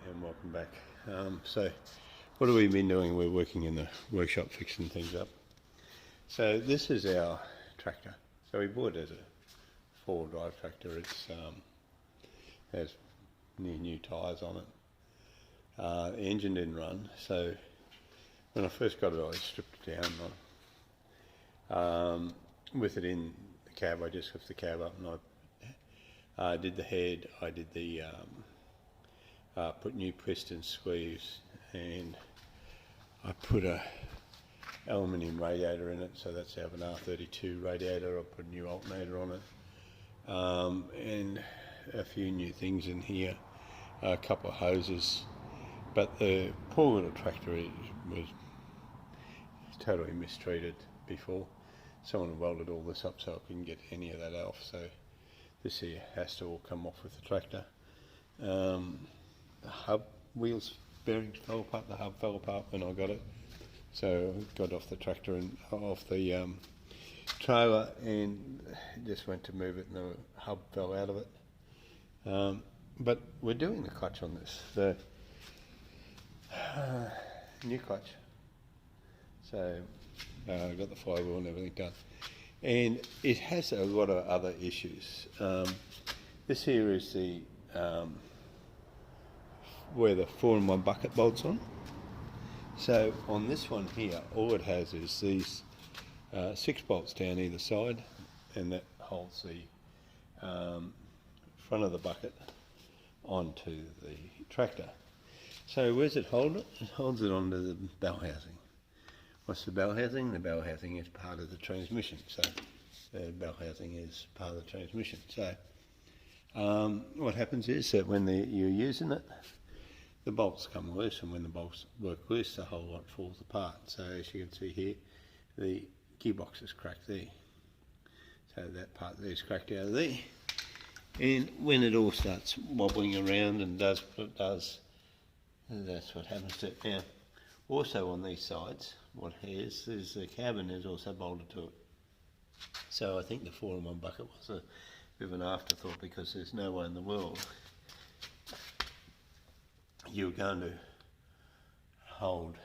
and welcome back. So what have we been doing? We're working in the workshop fixing things up. So this is our tractor. So we bought it as a four-wheel drive tractor. It's has new tyres on it. The engine didn't run, so when I first got it I stripped it down. With it in the cab, I just lifted the cab up and I did the head, I did the put new piston sleeves, and I put a aluminium radiator in it, so that's out of an R32 radiator. I put a new alternator on it, and a few new things in here, a couple of hoses. But the poor little tractor was totally mistreated before. Someone welded all this up so I couldn't get any of that off, so this here has to all come off with the tractor. The hub wheels bearings fell apart, the hub fell apart when I got it, so I got off the tractor and off the trailer and just went to move it and the hub fell out of it. But we're doing the clutch on this, the new clutch, so I got the flywheel and everything done, and it has a lot of other issues. This here is the where the 4-in-1 bucket bolts on. So on this one here, all it has is these 6 bolts down either side, and that holds the front of the bucket onto the tractor. So where's it hold it? It holds it onto the bell housing. What's the bell housing? The bell housing is part of the transmission. So the bell housing is part of the transmission. So what happens is that when you're using it, the bolts come loose, and when the bolts work loose, the whole lot falls apart. So as you can see here, the gearbox is cracked there. So that part there is cracked out of there. And when it all starts wobbling around and does what it does, that's what happens to it. Now, also on these sides, what is the cabin is also bolted to it. So I think the 4-in-1 bucket was a bit of an afterthought, because there's no way in the world you're going to hold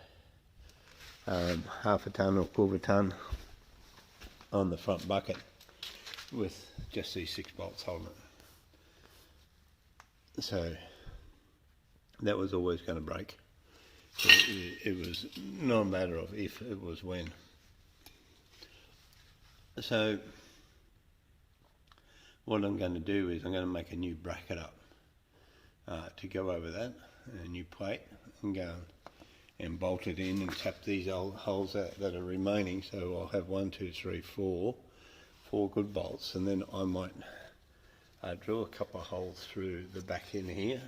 half a tonne or quarter tonne on the front bucket with just these 6 bolts holding it. So that was always going to break. It was not a matter of if, it was when. So what I'm going to do is I'm going to make a new bracket up to go over that, a new plate, and go and bolt it in and tap these old holes that are remaining. So I'll have 1, 2, 3, 4 good bolts, and then I might drill a couple of holes through the back in here,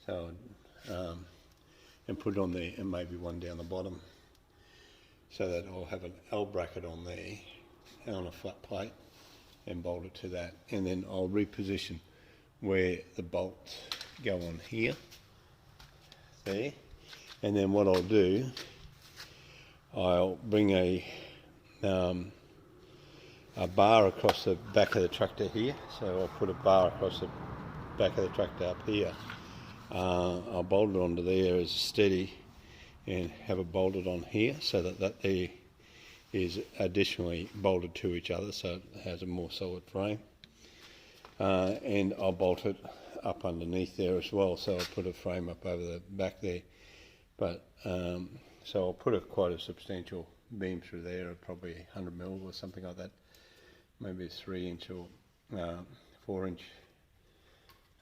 so and put it on there, and maybe one down the bottom, so that I'll have an L bracket on there on a flat plate and bolt it to that, and then I'll reposition where the bolts go on here, there, and then what I'll do, I'll bring a bar across the back of the tractor here. So I'll put a bar across the back of the tractor up here. I'll bolt it onto there as steady, and have it bolted on here, so that there is additionally bolted to each other, so it has a more solid frame. And I'll bolt it up underneath there as well, so I'll put a frame up over the back there. But so I'll put quite a substantial beam through there, probably 100mm or something like that, maybe a 3-inch or 4-inch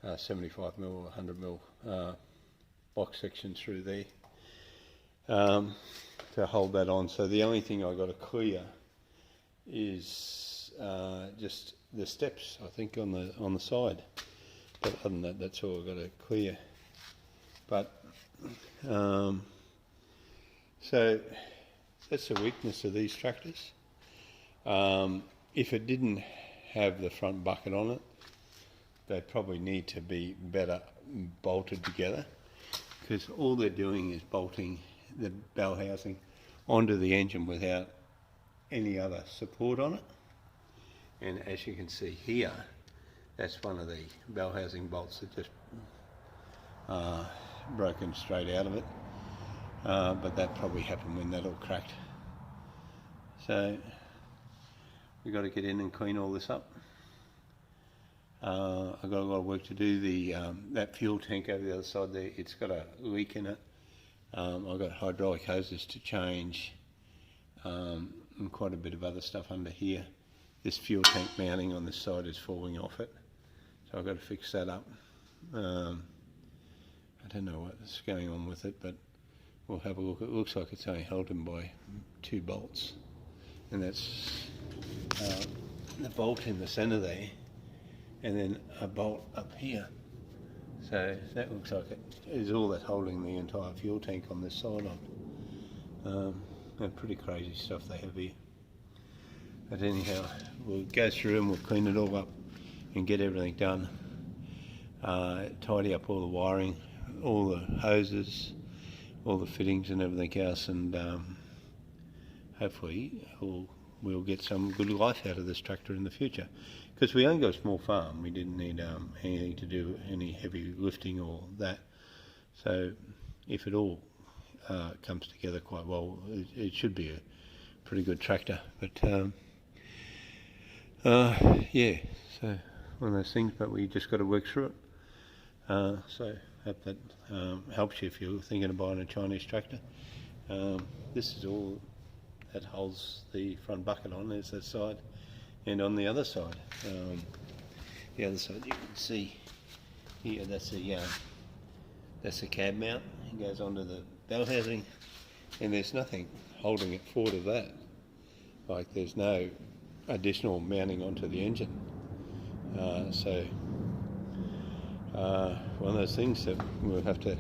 75mm or 100mm box section through there to hold that on. So the only thing I've got to clear is just the steps, I think, on the side. But other than that, that's all I've got to clear. But so that's the weakness of these tractors. If it didn't have the front bucket on it, they probably need to be better bolted together, because all they're doing is bolting the bell housing onto the engine without any other support on it. And as you can see here, that's one of the bell housing bolts that just broken straight out of it, but that probably happened when that all cracked. So we've got to get in and clean all this up. I've got a lot of work to do. That fuel tank over the other side there, it's got a leak in it. I've got hydraulic hoses to change, and quite a bit of other stuff under here. This fuel tank mounting on this side is falling off it, so I've got to fix that up. I don't know what's going on with it, but we'll have a look. It looks like it's only held in by 2 bolts, and that's the bolt in the centre there, and then a bolt up here. So that looks like it is all that's holding the entire fuel tank on this side on. And pretty crazy stuff they have here. But anyhow, we'll go through and we'll clean it all up and get everything done. Tidy up all the wiring, all the hoses, all the fittings and everything else, and hopefully we'll get some good life out of this tractor in the future. Because we only got a small farm, we didn't need anything to do any heavy lifting or that. So if it all comes together quite well, it should be a pretty good tractor. But yeah, so one of those things, but we just got to work through it. So hope that helps you if you're thinking of buying a Chinese tractor. This is all that holds the front bucket on, there's that side, and on the other side you can see here, that's the cab mount. It goes onto the bell housing, and there's nothing holding it forward of that. Like, there's no additional mounting onto the engine. So one of those things that we'll have to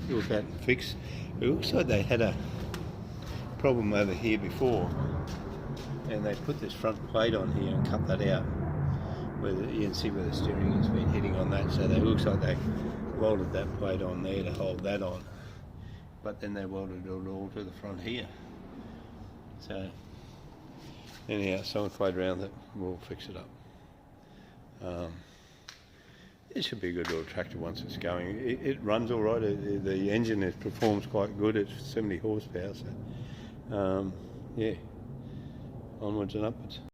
look at and fix. It looks like they had a problem over here before, and they put this front plate on here and cut that out. You can see where the steering has been hitting on that, so it looks like they welded that plate on there to hold that on, but then they welded it all to the front here. So anyhow, someone played around it, we'll fix it up. It should be a good little tractor once it's going. It runs all right. The engine performs quite good. It's 70 horsepower, so yeah, onwards and upwards.